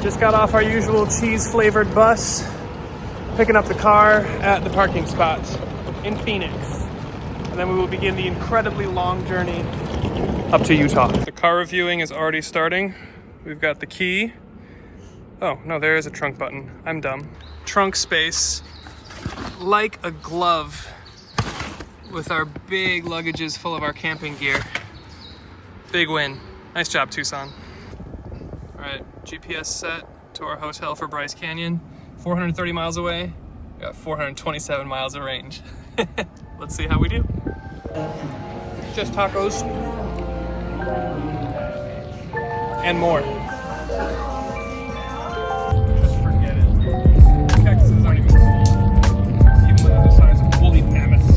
Just got off our usual cheese-flavored bus, picking up the car at the parking spot in Phoenix. And then we will begin the incredibly long journey up to Utah. The car reviewing is already starting. We've got the key. Oh, no, there is a trunk button. I'm dumb. Trunk space, like a glove, with our big luggages full of our camping gear. Big win. Nice job, Tucson. All right, GPS set to our hotel for Bryce Canyon. 430 miles away. We got 427 miles of range. Let's see how we do. Just tacos. And more. Just forget it. Texas aren't even cool. Even though they're the size of woolly mammoths.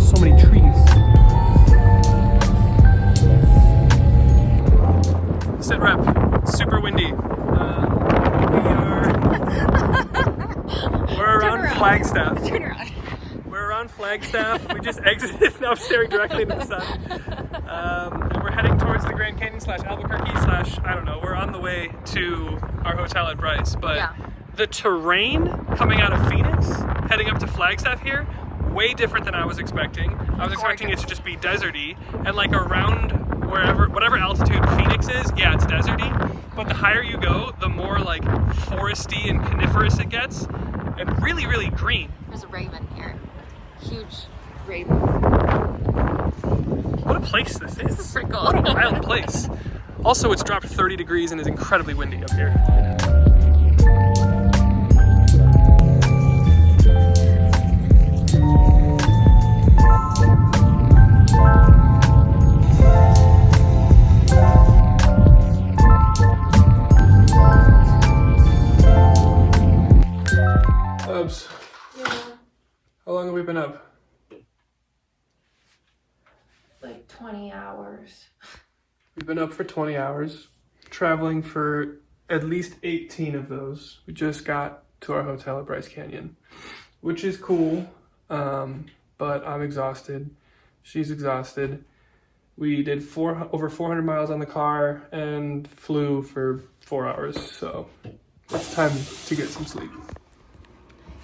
So many trees. Sit rep. It's super windy. We're around Flagstaff. Turn around. We're around Flagstaff. We just exited. Now I'm staring directly into the sun. And we're heading towards the Grand Canyon / Albuquerque / I don't know. We're on the way to our hotel at Bryce. But Yeah. the terrain coming out of Phoenix, heading up to Flagstaff here, way different than I was expecting. I was expecting it to just be deserty, and like around whatever altitude Phoenix is, yeah, it's deserty. But the higher you go, the more like foresty and coniferous it gets, and really, really green. There's a raven here. Huge raven. What a place this is. This is pretty cool. What a wild place. Also, it's dropped 30 degrees and is incredibly windy up here. Yeah. How long have we been up? Like 20 hours. We've been up for 20 hours, traveling for at least 18 of those. We just got to our hotel at Bryce Canyon, which is cool, but I'm exhausted. She's exhausted. We did over 400 miles on the car and flew for 4 hours, so it's time to get some sleep.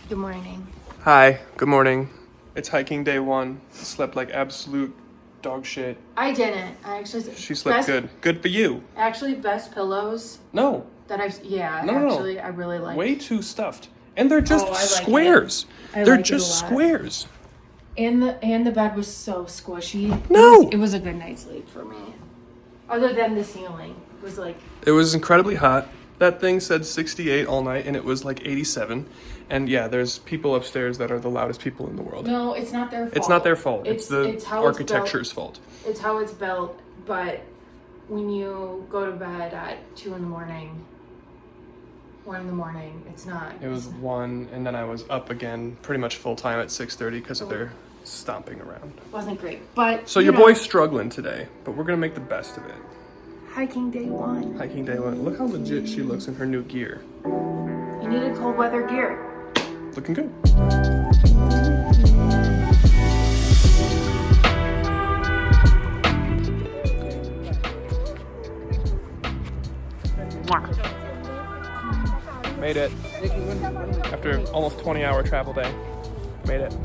Good morning. Hi, good morning. It's hiking day 1. Slept like absolute dog shit. I didn't. I actually. She slept good. Good for you. Actually, best pillows No. that I've. Yeah. No. Actually, I really like. Way too stuffed. And they're just I like squares. I They're like it just a lot. squares. And the bed was so squishy. No. It was a good night's sleep for me. Other than the ceiling was like. It was incredibly hot. That thing said 68 all night and it was like 87. And yeah, there's people upstairs that are the loudest people in the world. No, it's not their fault. It's not their fault. It's the it's how it's architecture's fault. It's how it's built, but when you go to bed at 2 in the morning, 1 in the morning, it's not. It was 1, and then I was up again pretty much full time at 6:30 because of their stomping around. Wasn't great, but So your boy's struggling today, but we're gonna make the best of it. hiking day 1. Hiking day 1. Look how legit she looks in her new gear. You needed cold weather gear. Looking good. Made it. After almost 20-hour travel day. Made it.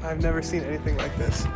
I've never seen anything like this.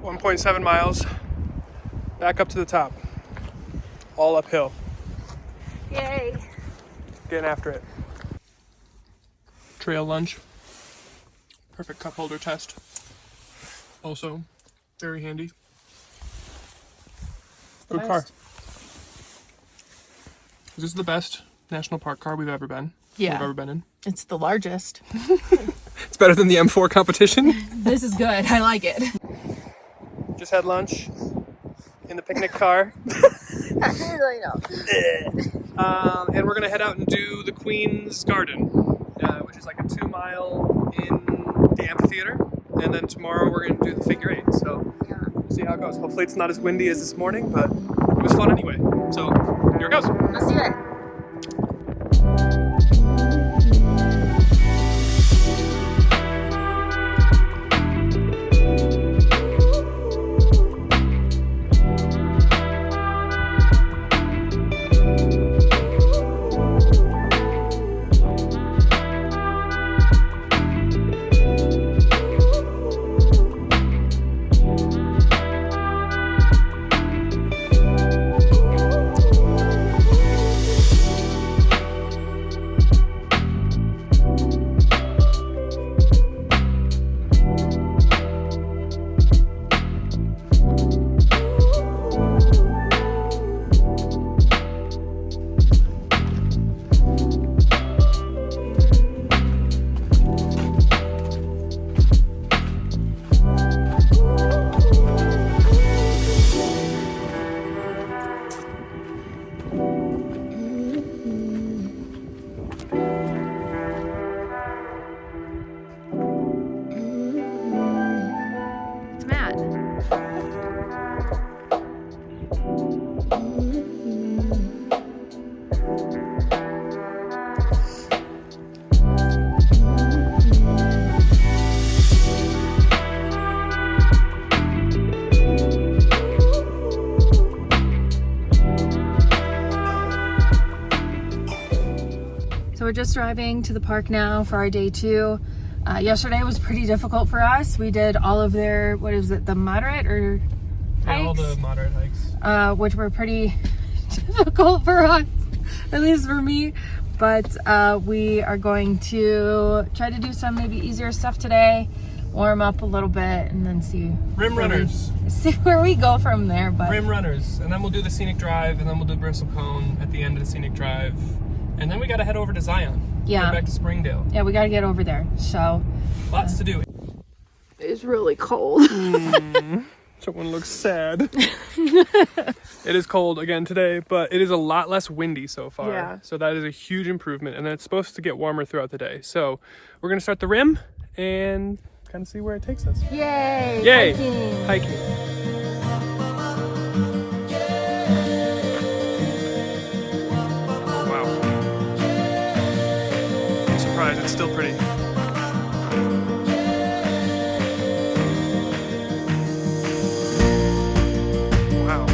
1.7 miles back up to the top, all uphill. Yay. Getting after it. trail lunch. Perfect cup holder test. Also, very handy. Good car. This is the best national park car we've ever been. Yeah. We've ever been in. It's the largest. It's better than the M4 competition. This is good. I like it. Just had lunch in the picnic car. I know. And we're gonna head out and do the Queen's Garden, which is like a 2 mile in the amphitheater. And then tomorrow we're gonna do the figure 8. So we'll see how it goes. Hopefully it's not as windy as this morning, but it was fun anyway. So here it goes. Let's do it. We're just driving to the park now for our day 2. Yesterday was pretty difficult for us. We did all of their, what is it, the moderate or hikes? Yeah, all the moderate hikes. Which were pretty difficult for us, at least for me. But we are going to try to do some maybe easier stuff today, warm up a little bit, and then see where we go from there. But Rim runners, and then we'll do the scenic drive, and then we'll do Bristle Cone at the end of the scenic drive. And then we got to head over to Zion. Yeah. Back to Springdale. Yeah, we got to get over there. So lots to do. It's really cold. Someone looks sad. It is cold again today, but it is a lot less windy so far. Yeah. So that is a huge improvement. And then it's supposed to get warmer throughout the day. So we're going to start the rim and kind of see where it takes us. Yay! Yay! Hiking. It's still pretty. Wow.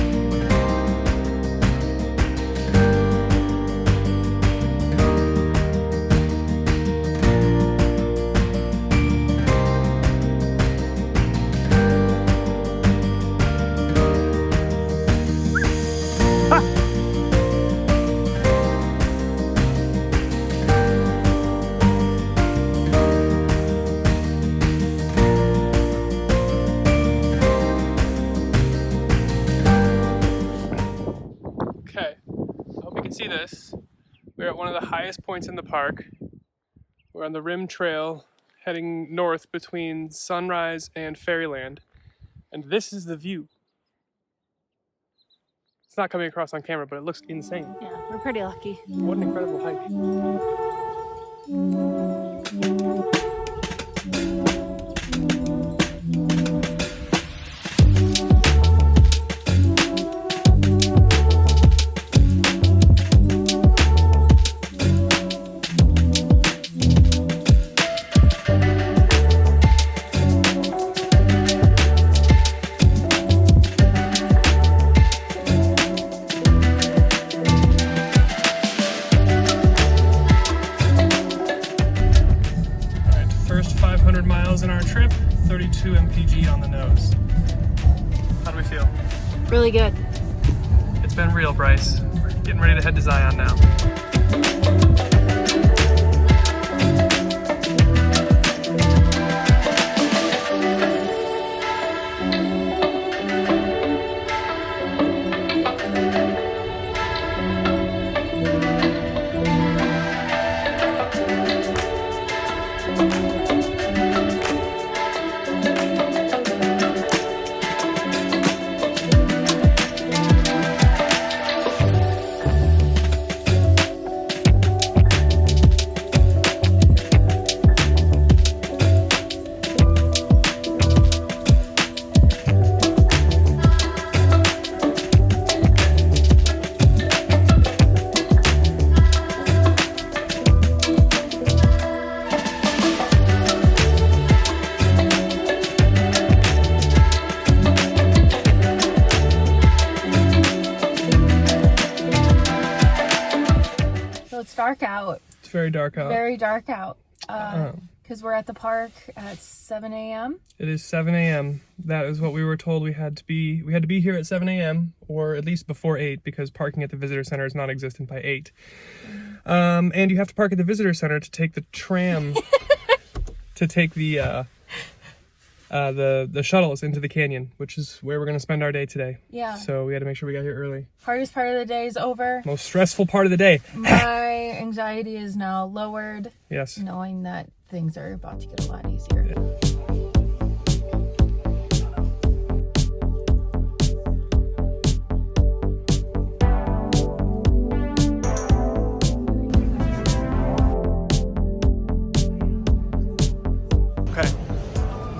See this. We're at one of the highest points in the park. We're on the Rim Trail heading north between Sunrise and Fairyland, and this is the view. It's not coming across on camera, but it looks insane. Yeah, we're pretty lucky. What an incredible hike. In our trip, 32 mpg on the nose. How do we feel? Really good. It's been real, Bryce. We're getting ready to head to Zion now. very dark out. Very dark out. Because we're at the park at 7 a.m. It is 7 a.m. That is what we were told we had to be. We had to be here at 7 a.m. or at least before 8 because parking at the visitor center is non-existent by 8. And you have to park at the visitor center to take the tram to take the shuttles into the canyon, which is where we're going to spend our day today. Yeah. So we had to make sure we got here early. Hardest part of the day is over. Most stressful part of the day. My anxiety is now lowered. Yes. Knowing that things are about to get a lot easier. Yeah.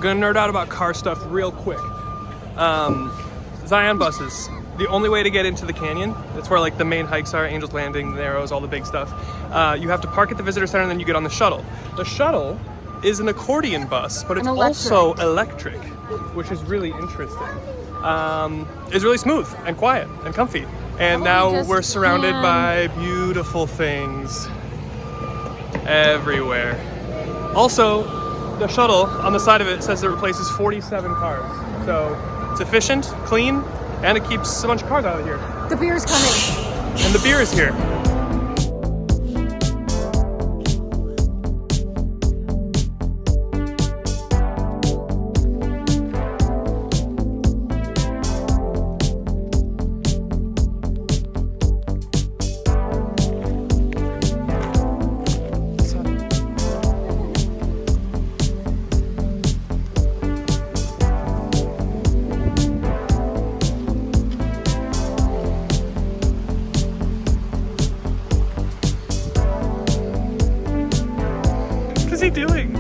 Gonna nerd out about car stuff real quick. Zion buses. The only way to get into the canyon, that's where like the main hikes are, Angel's Landing, the Narrows, all the big stuff. You have to park at the visitor center and then you get on the shuttle. The shuttle is an accordion bus, but it's also electric, which is really interesting. It's really smooth and quiet and comfy. And now we're surrounded by beautiful things everywhere. Also, the shuttle on the side of it says it replaces 47 cars. So it's efficient, clean, and it keeps a bunch of cars out of here. The beer is coming. And the beer is here. What is he doing?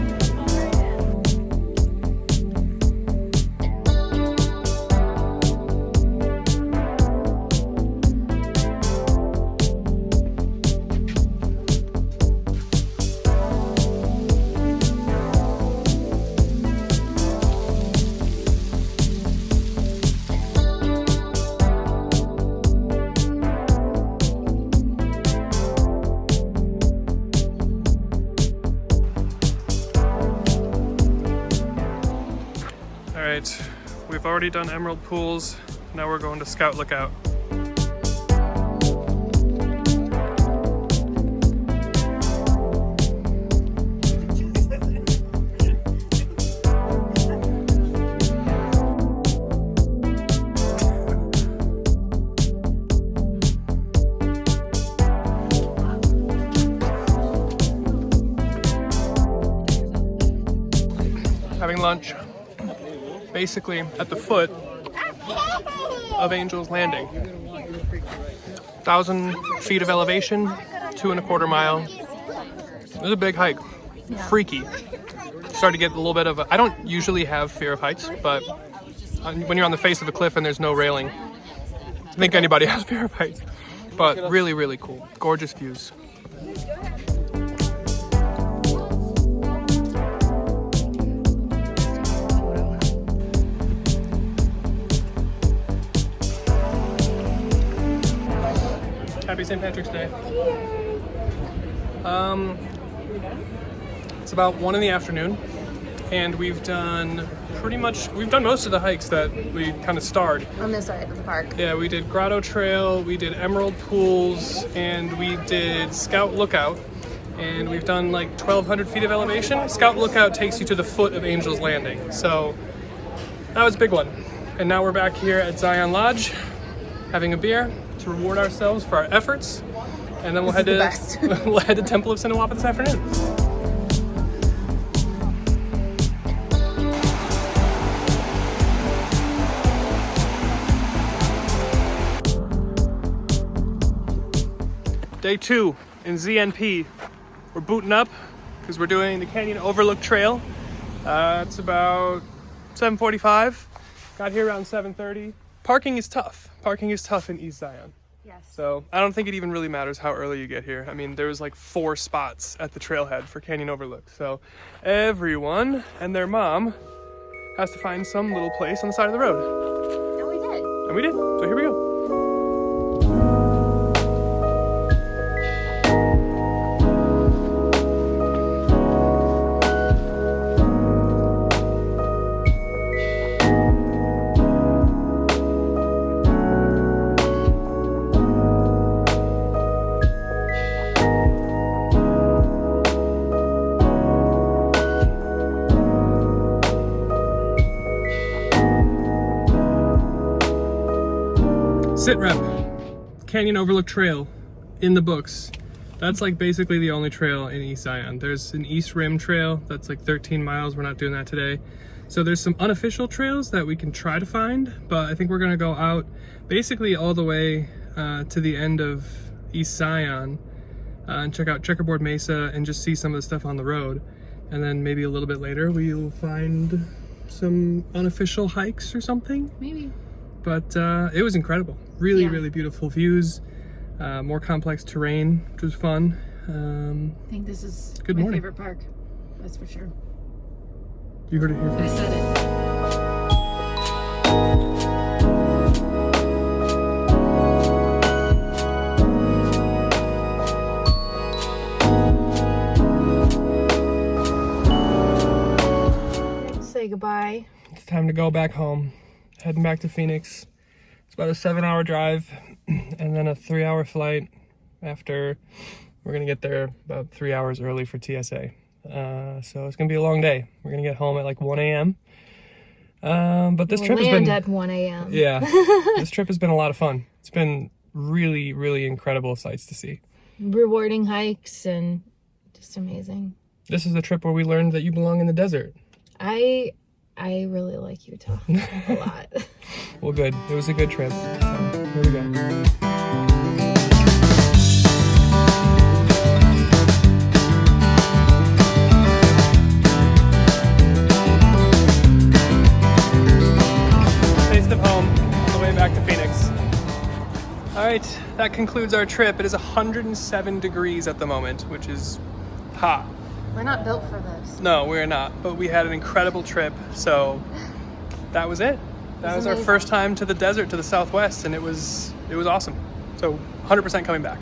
Alright, we've already done Emerald Pools, now we're going to Scout Lookout. Having lunch. Basically at the foot of Angel's Landing. 1,000 feet of elevation, 2.25 miles. It was a big hike. Yeah. Freaky. Started to get a little bit of I don't usually have fear of heights, but when you're on the face of a cliff and there's no railing, I think anybody has fear of heights. But really, really cool. Gorgeous views. Happy St. Patrick's Day. It's about 1 in the afternoon, and we've done most of the hikes that we kind of starred. On this side of the park. Yeah, we did Grotto Trail, we did Emerald Pools, and we did Scout Lookout, and we've done like 1,200 feet of elevation. Scout Lookout takes you to the foot of Angel's Landing, so that was a big one. And now we're back here at Zion Lodge, having a beer to reward ourselves for our efforts, and then we'll head to Temple of Sinawapa this afternoon. Day 2 in ZNP. We're booting up because we're doing the Canyon Overlook Trail. It's about 7:45. Got here around 7:30. Parking is tough. Parking is tough in East Zion. Yes. So I don't think it even really matters how early you get here. I mean, there was like 4 spots at the trailhead for Canyon Overlook. So everyone and their mom has to find some little place on the side of the road. And we did. And we did. So here we go. Sit rep, Canyon Overlook Trail in the books. That's like basically the only trail in East Zion. There's an East Rim Trail that's like 13 miles. We're not doing that today. So there's some unofficial trails that we can try to find, but I think we're gonna go out basically all the way to the end of East Zion and check out Checkerboard Mesa and just see some of the stuff on the road. And then maybe a little bit later we'll find some unofficial hikes or something. Maybe. But it was incredible. Really, really beautiful views. More complex terrain, which was fun. I think this is Good my morning. favorite park. That's for sure. You heard it here I first. said it. Say goodbye. It's time to go back home. Heading back to Phoenix. It's about a 7-hour drive and then a 3-hour flight after. We're gonna get there about 3 hours early for TSA. So it's gonna be a long day. We're gonna get home at like 1 a.m. But this trip has been at 1 a.m. Yeah, this trip has been a lot of fun. It's been really, really incredible sights to see. Rewarding hikes and just amazing. This is the trip where we learned that you belong in the desert. I really like Utah a lot. Well, good. It was a good trip. So here we go. Taste of home on the way back to Phoenix. All right, that concludes our trip. It is 107 degrees at the moment, which is hot. We're not built for this. No, we're not, but we had an incredible trip, so that was it. That was our first time to the desert, to the Southwest, and it was awesome. So 100% coming back.